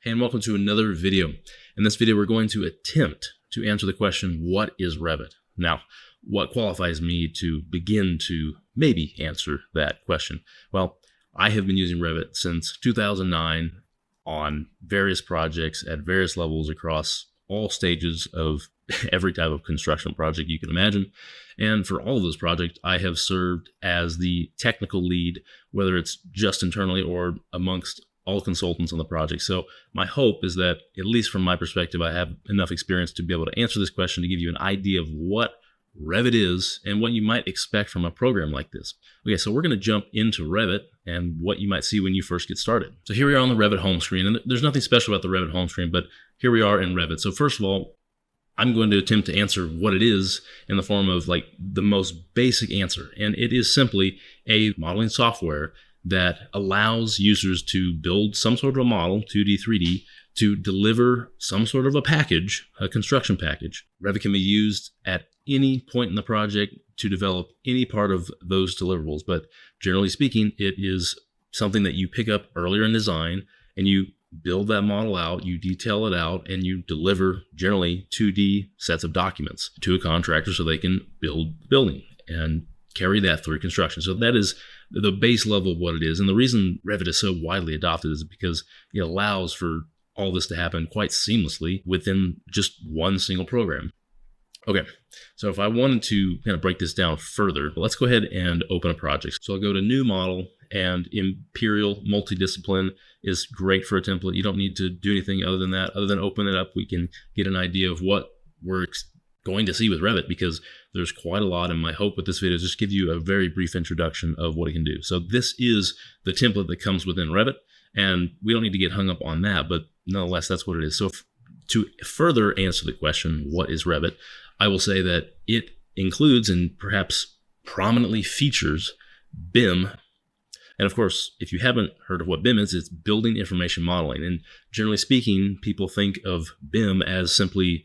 Hey, and welcome to another video. In this video, we're going to attempt to answer the question, what is Revit? Now, what qualifies me to begin to maybe answer that question? Well, I have been using Revit since 2009 on various projects at various levels across all stages of every type of construction project you can imagine. And for all of those projects, I have served as the technical lead, whether it's just internally or amongst all consultants on the project. So my hope is that, at least from my perspective, I have enough experience to be able to answer this question, to give you an idea of what Revit is and what you might expect from a program like this. Okay, so we're going to jump into Revit and what you might see when you first get started. So here we are on the Revit home screen, and there's nothing special about the Revit home screen, but here we are in Revit. So first of all, I'm going to attempt to answer what it is in the form of like the most basic answer. And it is simply a modeling software that allows users to build some sort of a model, 2D, 3D, to deliver some sort of a package, a construction package. Revit can be used at any point in the project to develop any part of those deliverables. But generally speaking, it is something that you pick up earlier in design and you build that model out, you detail it out, and you deliver generally 2D sets of documents to a contractor so they can build the building and carry that through construction. So that is the base level of what it is. And the reason Revit is so widely adopted is because it allows for all this to happen quite seamlessly within just one single program. Okay, so if I wanted to kind of break this down further, let's go ahead and open a project. So I'll go to New Model, and Imperial Multidiscipline is great for a template. You don't need to do anything other than that. Other than open it up, we can get an idea of what we're going to see with Revit, because there's quite a lot, and my hope with this video is just give you a very brief introduction of what it can do. So this is the template that comes within Revit, and we don't need to get hung up on that, but nonetheless, that's what it is. So to further answer the question, what is Revit, I will say that it includes and perhaps prominently features BIM. And of course, if you haven't heard of what BIM is, it's Building Information Modeling. And generally speaking, people think of BIM as simply,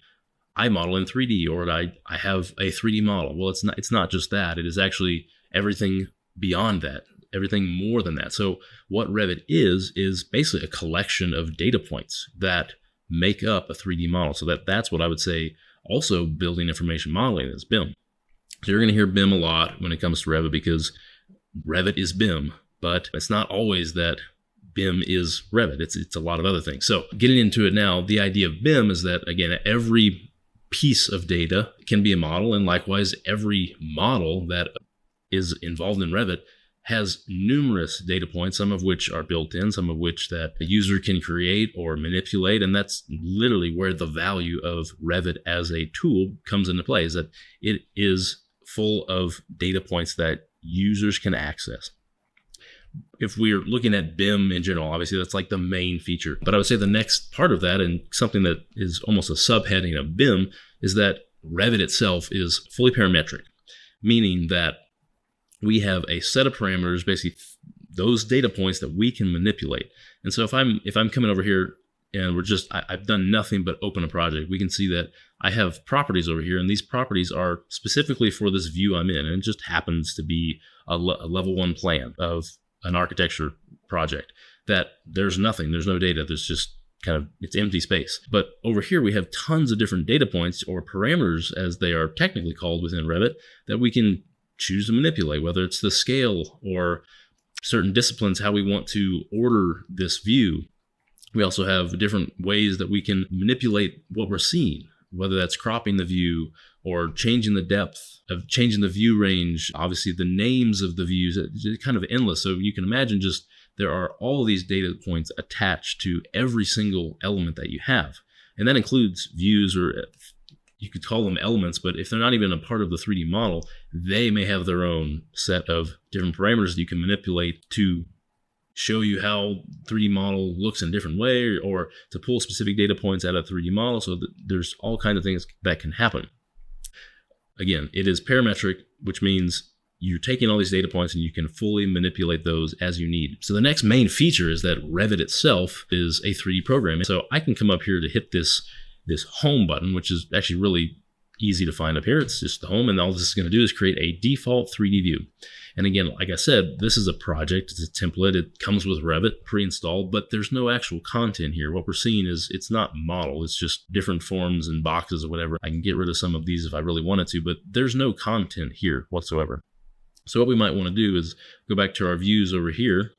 I model in 3D, or I have a 3D model. Well, it's not just that. It is actually everything beyond that, everything more than that. So what Revit is basically a collection of data points that make up a 3D model. So that's what I would say also Building Information Modeling is BIM. So you're going to hear BIM a lot when it comes to Revit, because Revit is BIM, but it's not always that BIM is Revit. It's a lot of other things. So getting into it now, the idea of BIM is that, again, every piece of data can be a model, and likewise, every model that is involved in Revit has numerous data points, some of which are built in, some of which that a user can create or manipulate. And that's literally where the value of Revit as a tool comes into play, is that it is full of data points that users can access. If we're looking at BIM in general, obviously that's like the main feature. But I would say the next part of that, and something that is almost a subheading of BIM, is that Revit itself is fully parametric, meaning that we have a set of parameters, basically those data points that we can manipulate. And so if I'm coming over here and I've done nothing but open a project, we can see that I have properties over here, and these properties are specifically for this view I'm in. And it just happens to be a level 1 plan of an architecture project that there's nothing, there's no data, there's just it's empty space. But over here, we have tons of different data points, or parameters as they are technically called within Revit, that we can choose to manipulate, whether it's the scale or certain disciplines, how we want to order this view. We also have different ways that we can manipulate what we're seeing, whether that's cropping the view or changing the depth, of changing the view range. Obviously, the names of the views, it's kind of endless. So you can imagine just there are all these data points attached to every single element that you have. And that includes views, or you could call them elements, but if they're not even a part of the 3D model, they may have their own set of different parameters that you can manipulate to show you how 3D model looks in a different way, or to pull specific data points out of 3D model. So there's all kinds of things that can happen. Again, it is parametric, which means you're taking all these data points and you can fully manipulate those as you need. So the next main feature is that Revit itself is a 3D program. So I can come up here to hit this home button, which is actually really easy to find up here. It's just the home, and all this is going to do is create a default 3D view. And again, like I said, this is a project, it's a template, it comes with Revit pre-installed, but there's no actual content here. What we're seeing is it's not model, it's just different forms and boxes or whatever. I can get rid of some of these if I really wanted to, but there's no content here whatsoever. So what we might want to do is go back to our views over here,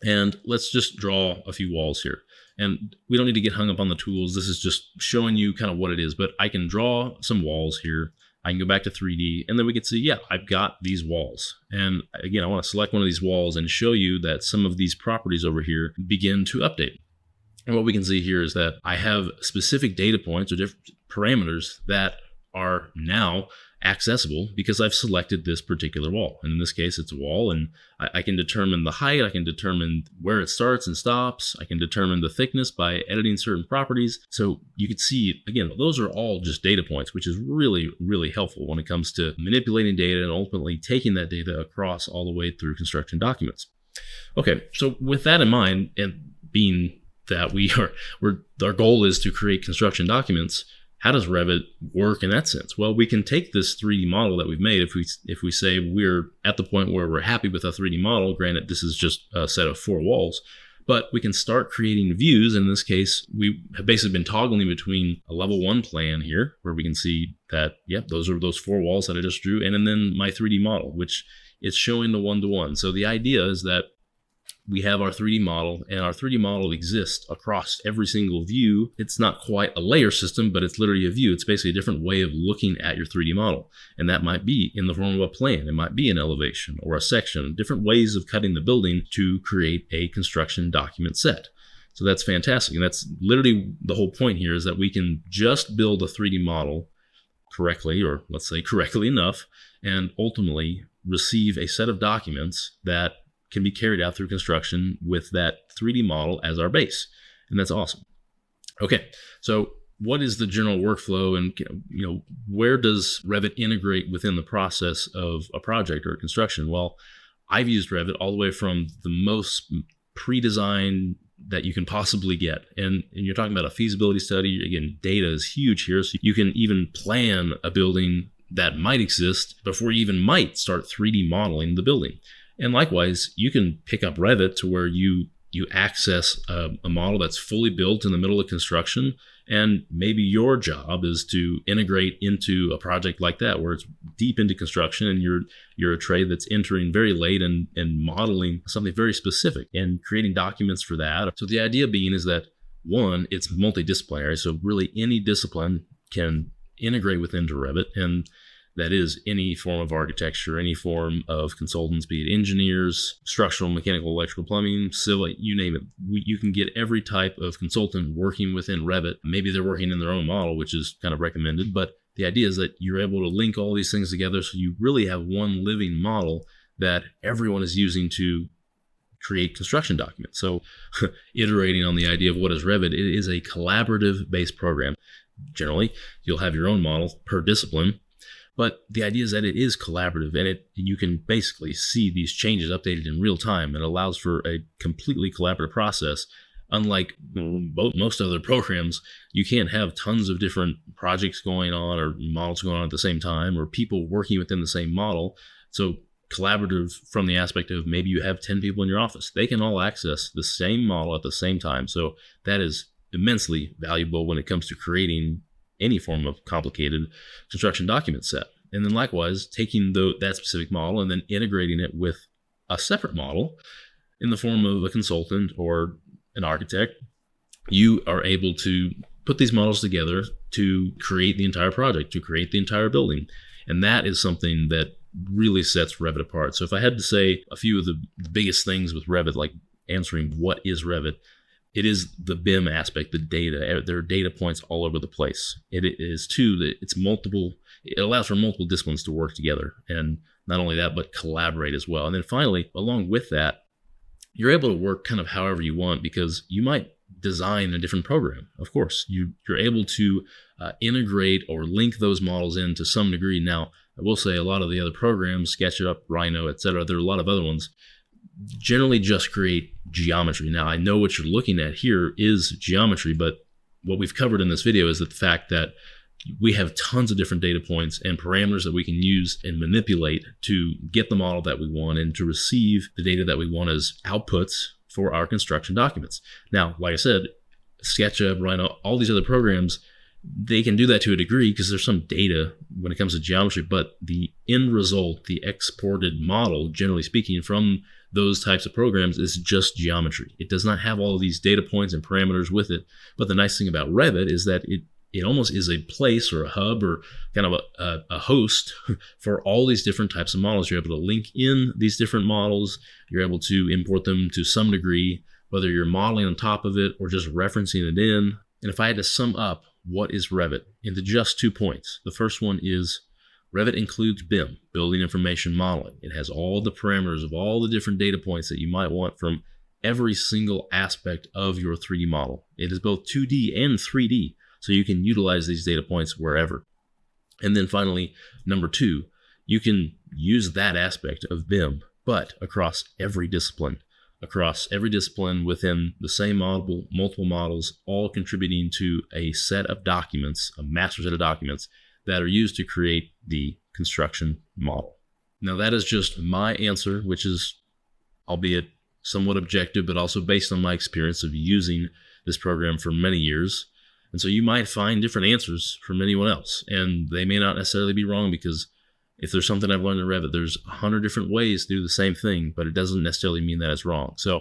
and let's just draw a few walls here. And we don't need to get hung up on the tools. This is just showing you kind of what it is, but I can draw some walls here. I can go back to 3D, and then we can see, yeah, I've got these walls. And again, I want to select one of these walls and show you that some of these properties over here begin to update. And what we can see here is that I have specific data points or different parameters that are now accessible because I've selected this particular wall. And in this case, it's a wall, and I can determine the height, I can determine where it starts and stops, I can determine the thickness by editing certain properties. So you can see, again, those are all just data points, which is really, really helpful when it comes to manipulating data and ultimately taking that data across all the way through construction documents. Okay, so with that in mind, and being that our goal is to create construction documents, how does Revit work in that sense? Well, we can take this 3D model that we've made. If we say we're at the point where we're happy with a 3D model, granted this is just a set of 4 walls, but we can start creating views. In this case, we have basically been toggling between a level 1 plan here, where we can see that, yep, those are those 4 walls that I just drew, and then my 3D model, which is showing the one-to-one. So the idea is that we have our 3D model, and our 3D model exists across every single view. It's not quite a layer system, but it's literally a view. It's basically a different way of looking at your 3D model. And that might be in the form of a plan. It might be an elevation or a section, different ways of cutting the building to create a construction document set. So that's fantastic. And that's literally the whole point here, is that we can just build a 3D model correctly, or let's say correctly enough, and ultimately receive a set of documents that can be carried out through construction with that 3D model as our base. And that's awesome. Okay, so what is the general workflow, and where does Revit integrate within the process of a project or a construction? Well, I've used Revit all the way from the most pre-designed that you can possibly get. And you're talking about a feasibility study. Again, data is huge here. So you can even plan a building that might exist before you even might start 3D modeling the building. And likewise, you can pick up Revit to where you access a model that's fully built in the middle of construction, and maybe your job is to integrate into a project like that where it's deep into construction, and you're a trade that's entering very late and modeling something very specific and creating documents for that. So the idea being is that, one, it's multidisciplinary, so really any discipline can integrate within Revit, and that is any form of architecture, any form of consultants, be it engineers, structural, mechanical, electrical, plumbing, civil, you name it. You can get every type of consultant working within Revit. Maybe they're working in their own model, which is kind of recommended, but the idea is that you're able to link all these things together, so you really have one living model that everyone is using to create construction documents. So iterating on the idea of what is Revit, it is a collaborative-based program. Generally, you'll have your own model per discipline, but the idea is that it is collaborative, and you can basically see these changes updated in real time. It allows for a completely collaborative process. Unlike most other programs, you can't have tons of different projects going on or models going on at the same time, or people working within the same model. So collaborative from the aspect of maybe you have 10 people in your office. They can all access the same model at the same time. So that is immensely valuable when it comes to creating any form of complicated construction document set. And then likewise, taking that specific model and then integrating it with a separate model in the form of a consultant or an architect, you are able to put these models together to create the entire project, to create the entire building. And that is something that really sets Revit apart. So if I had to say a few of the biggest things with Revit, like answering what is Revit, it is the BIM aspect, the data. There are data points all over the place. It is too that it allows for multiple disciplines to work together. And not only that, but collaborate as well. And then finally, along with that, you're able to work kind of however you want, because you might design a different program. Of course, you're able to integrate or link those models in to some degree. Now, I will say a lot of the other programs, SketchUp, Rhino, etc., there are a lot of other ones, generally just create geometry. Now, I know what you're looking at here is geometry, but what we've covered in this video is that the fact that we have tons of different data points and parameters that we can use and manipulate to get the model that we want and to receive the data that we want as outputs for our construction documents. Now, like I said, SketchUp, Rhino, all these other programs, they can do that to a degree because there's some data when it comes to geometry, but the end result, the exported model, generally speaking, from those types of programs is just geometry. It does not have all of these data points and parameters with it. But the nice thing about Revit is that it almost is a place or a hub or kind of a host for all these different types of models. You're able to link in these different models. You're able to import them to some degree, whether you're modeling on top of it or just referencing it in. And if I had to sum up what is Revit into just 2 points, the first one is Revit includes BIM, Building Information Modeling. It has all the parameters of all the different data points that you might want from every single aspect of your 3D model. It is both 2D and 3D, so you can utilize these data points wherever. And then finally, number 2, you can use that aspect of BIM, but across every discipline. Across every discipline within the same model, multiple models, all contributing to a set of documents, a master set of documents that are used to create the construction model. Now that is just my answer, which is, albeit somewhat objective, but also based on my experience of using this program for many years. And so you might find different answers from anyone else, and they may not necessarily be wrong, because if there's something I've learned in Revit, there's 100 different ways to do the same thing, but it doesn't necessarily mean that it's wrong. So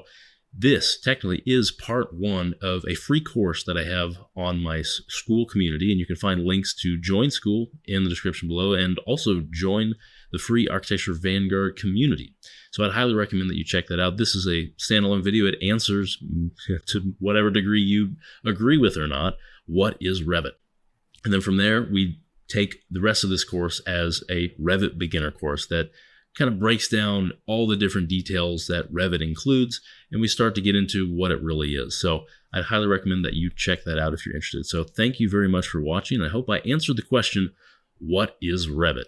this technically is part 1 of a free course that I have on my school community, and you can find links to join school in the description below, and also join the free Architecture Vanguard community. So I'd highly recommend that you check that out. This is a standalone video. It answers, to whatever degree you agree with or not, what is Revit. And then from there, we take the rest of this course as a Revit beginner course that kind of breaks down all the different details that Revit includes, and we start to get into what it really is. So I'd highly recommend that you check that out if you're interested. So thank you very much for watching. I hope I answered the question, what is Revit?